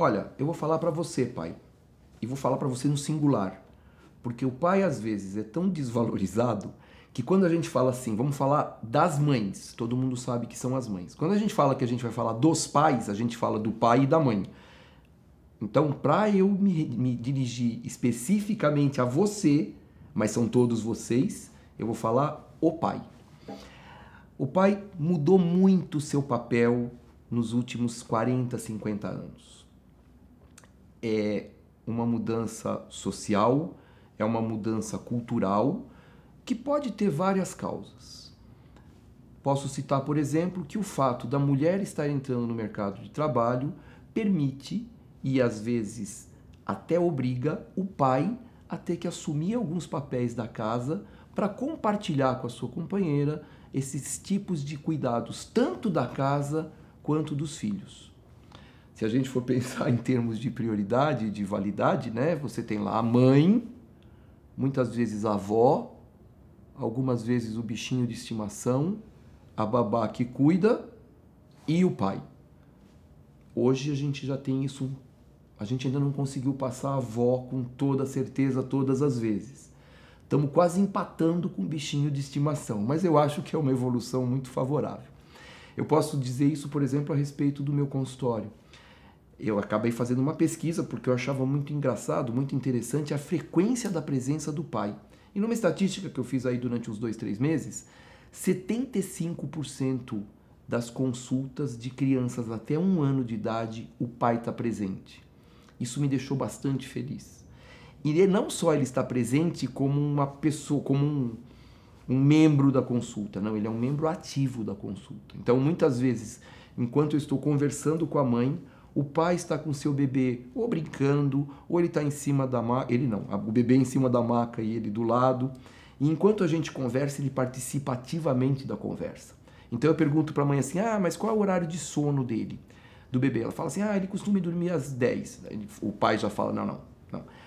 Olha, eu vou falar para você, pai, e vou falar para você no singular, porque o pai às vezes é tão desvalorizado que quando a gente fala assim, vamos falar das mães, todo mundo sabe que são as mães. Quando a gente fala que a gente vai falar dos pais, a gente fala do pai e da mãe. Então, para eu me dirigir especificamente a você, mas são todos vocês, eu vou falar o pai. O pai mudou muito o seu papel nos últimos 40, 50 anos. É uma mudança social, é uma mudança cultural, que pode ter várias causas. Posso citar, por exemplo, que o fato da mulher estar entrando no mercado de trabalho permite e às vezes até obriga o pai a ter que assumir alguns papéis da casa para compartilhar com a sua companheira esses tipos de cuidados, tanto da casa quanto dos filhos. Se a gente for pensar em termos de prioridade, de validade, né? Você tem lá a mãe, muitas vezes a avó, algumas vezes o bichinho de estimação, a babá que cuida e o pai. Hoje a gente já tem isso, a gente ainda não conseguiu passar a avó com toda certeza todas as vezes. Estamos quase empatando com o bichinho de estimação, mas eu acho que é uma evolução muito favorável. Eu posso dizer isso, por exemplo, a respeito do meu consultório. Eu acabei fazendo uma pesquisa porque eu achava muito engraçado, muito interessante a frequência da presença do pai. E numa estatística que eu fiz aí durante uns 2, 3 meses, 75% das consultas de crianças até 1 ano de idade, o pai está presente. Isso me deixou bastante feliz. E não só ele está presente como uma pessoa, como um membro da consulta, não, ele é um membro ativo da consulta. Então, muitas vezes, enquanto eu estou conversando com a mãe, o pai está com seu bebê ou brincando, ou ele está em cima da maca, ele não, o bebê em cima da maca e ele do lado. E enquanto a gente conversa, ele participa ativamente da conversa. Então eu pergunto para a mãe assim, mas qual é o horário de sono dele, do bebê? Ela fala assim, ele costuma dormir às 10. O pai já fala, não.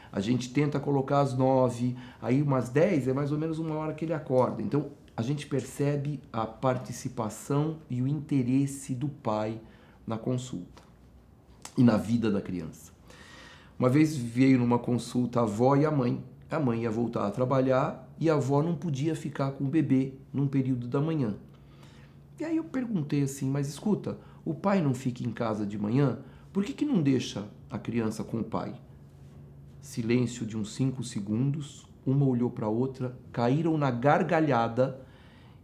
A gente tenta colocar às 9, aí umas 10 é mais ou menos uma hora que ele acorda. Então a gente percebe a participação e o interesse do pai na consulta e na vida da criança. Uma vez veio numa consulta a avó e a mãe ia voltar a trabalhar e a avó não podia ficar com o bebê num período da manhã. E aí eu perguntei assim, mas escuta, o pai não fica em casa de manhã? Por que não deixa a criança com o pai? Silêncio de uns 5 segundos, uma olhou para a outra, caíram na gargalhada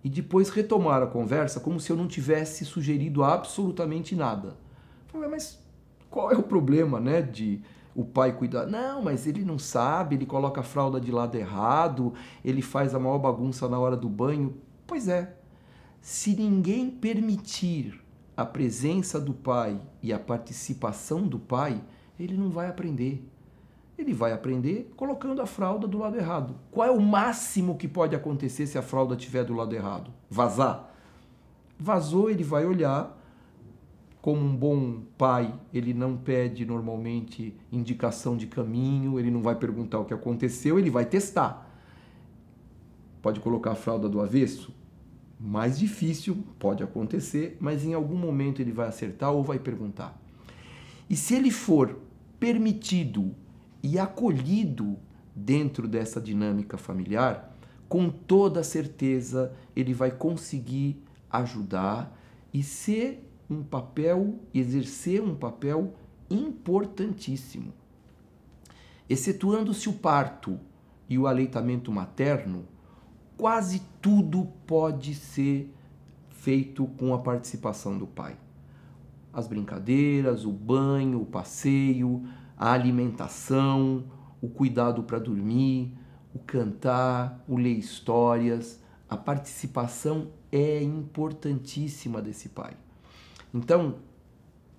e depois retomaram a conversa como se eu não tivesse sugerido absolutamente nada. Falei, mas qual é o problema, né, de o pai cuidar? Não, mas ele não sabe, ele coloca a fralda de lado errado, ele faz a maior bagunça na hora do banho. Pois é, se ninguém permitir a presença do pai e a participação do pai, ele não vai aprender. Ele vai aprender colocando a fralda do lado errado. Qual é o máximo que pode acontecer se a fralda estiver do lado errado? Vazar? Vazou, ele vai olhar. Como um bom pai, ele não pede normalmente indicação de caminho, ele não vai perguntar o que aconteceu, ele vai testar. Pode colocar a fralda do avesso? Mais difícil, pode acontecer, mas em algum momento ele vai acertar ou vai perguntar. E se ele for permitido e acolhido dentro dessa dinâmica familiar, com toda certeza ele vai conseguir ajudar e exercer um papel importantíssimo. Excetuando-se o parto e o aleitamento materno, quase tudo pode ser feito com a participação do pai. As brincadeiras, o banho, o passeio, a alimentação, o cuidado para dormir, o cantar, o ler histórias. A participação é importantíssima desse pai. Então,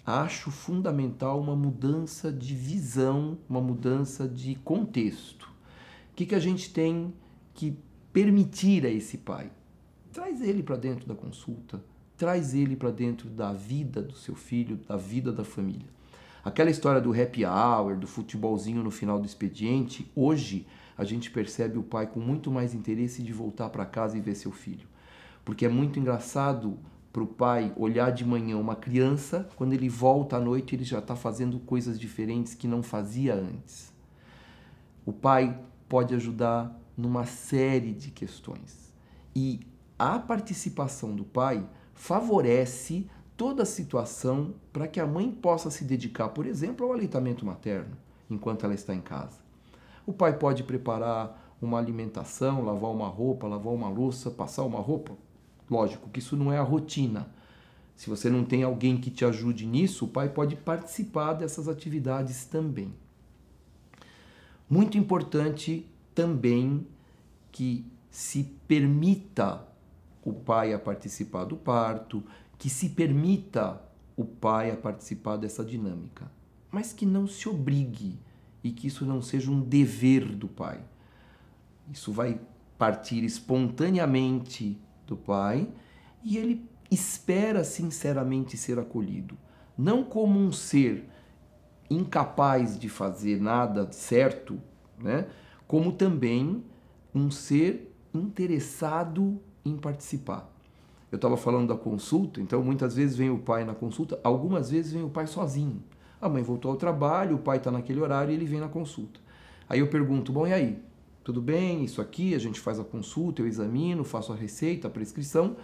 acho fundamental uma mudança de visão, uma mudança de contexto. O que a gente tem que permitir a esse pai? Traz ele para dentro da consulta, traz ele para dentro da vida do seu filho, da vida da família. Aquela história do happy hour, do futebolzinho no final do expediente, hoje a gente percebe o pai com muito mais interesse de voltar para casa e ver seu filho. Porque é muito engraçado para o pai olhar de manhã uma criança, quando ele volta à noite ele já está fazendo coisas diferentes que não fazia antes. O pai pode ajudar numa série de questões. E a participação do pai favorece toda a situação para que a mãe possa se dedicar, por exemplo, ao aleitamento materno, enquanto ela está em casa. O pai pode preparar uma alimentação, lavar uma roupa, lavar uma louça, passar uma roupa. Lógico que isso não é a rotina. Se você não tem alguém que te ajude nisso, o pai pode participar dessas atividades também. Muito importante também que se permita o pai a participar do parto, que se permita o pai a participar dessa dinâmica, mas que não se obrigue e que isso não seja um dever do pai. Isso vai partir espontaneamente do pai e ele espera sinceramente ser acolhido, não como um ser incapaz de fazer nada certo, né? Como também um ser interessado em participar. Eu estava falando da consulta, então muitas vezes vem o pai na consulta, algumas vezes vem o pai sozinho. A mãe voltou ao trabalho, o pai está naquele horário e ele vem na consulta. Aí eu pergunto, bom, e aí? Tudo bem? Isso aqui, a gente faz a consulta, eu examino, faço a receita, a prescrição.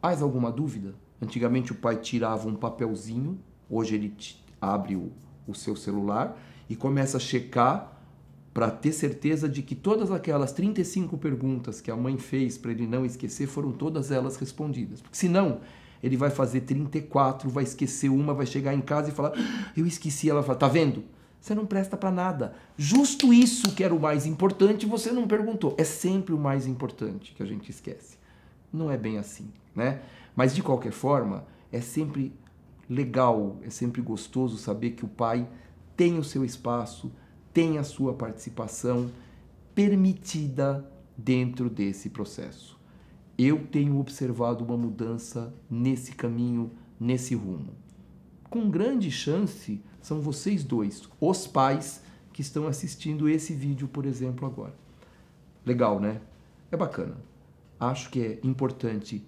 Mais alguma dúvida? Antigamente o pai tirava um papelzinho, hoje ele abre o seu celular e começa a checar para ter certeza de que todas aquelas 35 perguntas que a mãe fez para ele não esquecer foram todas elas respondidas. Porque senão ele vai fazer 34, vai esquecer uma, vai chegar em casa e falar, eu esqueci. Ela fala, tá vendo? Você não presta para nada. Justo isso que era o mais importante, você não perguntou. É sempre o mais importante que a gente esquece. Não é bem assim, né? Mas de qualquer forma, é sempre legal, é sempre gostoso saber que o pai tem o seu espaço, tem a sua participação permitida dentro desse processo. Eu tenho observado uma mudança nesse caminho, nesse rumo. Com grande chance, são vocês dois, os pais, que estão assistindo esse vídeo, por exemplo, agora. Legal, né? É bacana. Acho que é importante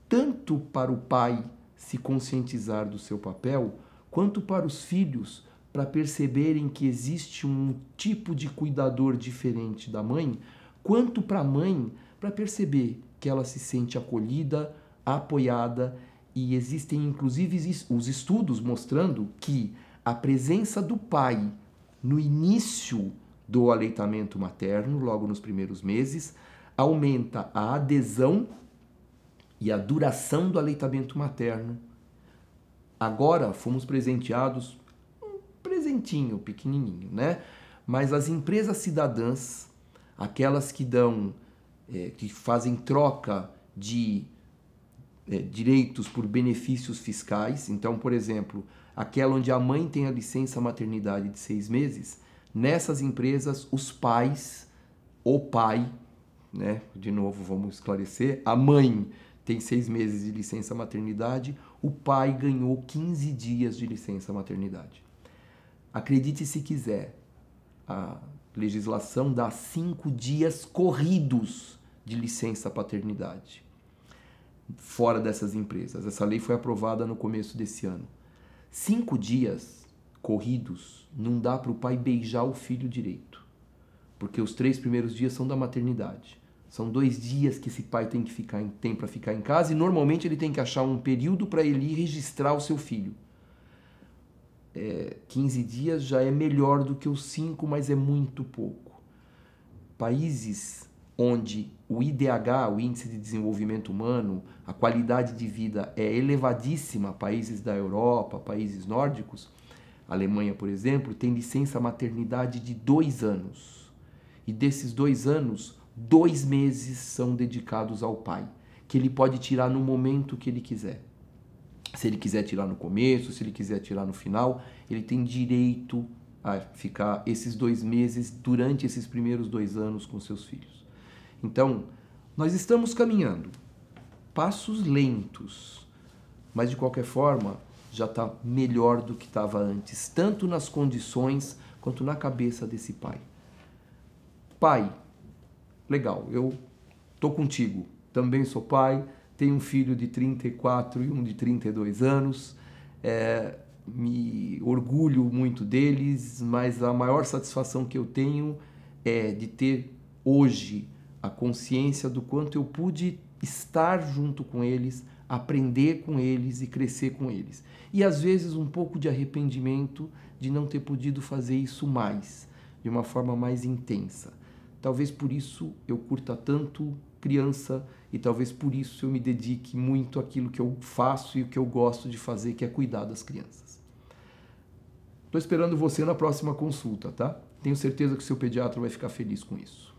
tanto para o pai se conscientizar do seu papel, quanto para os filhos para perceberem que existe um tipo de cuidador diferente da mãe, quanto para a mãe para perceber que ela se sente acolhida, apoiada, e existem inclusive os estudos mostrando que a presença do pai no início do aleitamento materno, logo nos primeiros meses, aumenta a adesão e a duração do aleitamento materno. Agora fomos presenteados presentinho pequenininho, né? Mas as empresas cidadãs, aquelas que dão, que fazem troca de direitos por benefícios fiscais, então, por exemplo, aquela onde a mãe tem a licença maternidade de 6 meses, nessas empresas os pais, o pai, né? De novo, vamos esclarecer, a mãe tem 6 meses de licença maternidade, o pai ganhou 15 dias de licença maternidade. Acredite se quiser, a legislação dá 5 dias corridos de licença paternidade fora dessas empresas. Essa lei foi aprovada no começo desse ano. 5 dias corridos não dá para o pai beijar o filho direito, porque os 3 primeiros dias são da maternidade. São 2 dias que esse pai tem para ficar em casa e normalmente ele tem que achar um período para ele ir registrar o seu filho. 15 dias já é melhor do que os 5, mas é muito pouco. Países onde o IDH, o Índice de Desenvolvimento Humano, a qualidade de vida é elevadíssima, países da Europa, países nórdicos, a Alemanha, por exemplo, tem licença maternidade de 2 anos. E desses 2 anos, 2 meses são dedicados ao pai, que ele pode tirar no momento que ele quiser. Se ele quiser tirar no começo, se ele quiser tirar no final, ele tem direito a ficar esses 2 meses durante esses primeiros 2 anos com seus filhos. Então, nós estamos caminhando, passos lentos, mas de qualquer forma já está melhor do que estava antes, tanto nas condições quanto na cabeça desse pai. Pai, legal, eu tô contigo, também sou pai, tenho um filho de 34 e um de 32 anos, me orgulho muito deles, mas a maior satisfação que eu tenho é de ter hoje a consciência do quanto eu pude estar junto com eles, aprender com eles e crescer com eles. E às vezes um pouco de arrependimento de não ter podido fazer isso mais, de uma forma mais intensa. Talvez por isso eu curta tanto criança e talvez por isso eu me dedique muito àquilo que eu faço e o que eu gosto de fazer, que é cuidar das crianças. Estou esperando você na próxima consulta, tá? Tenho certeza que o seu pediatra vai ficar feliz com isso.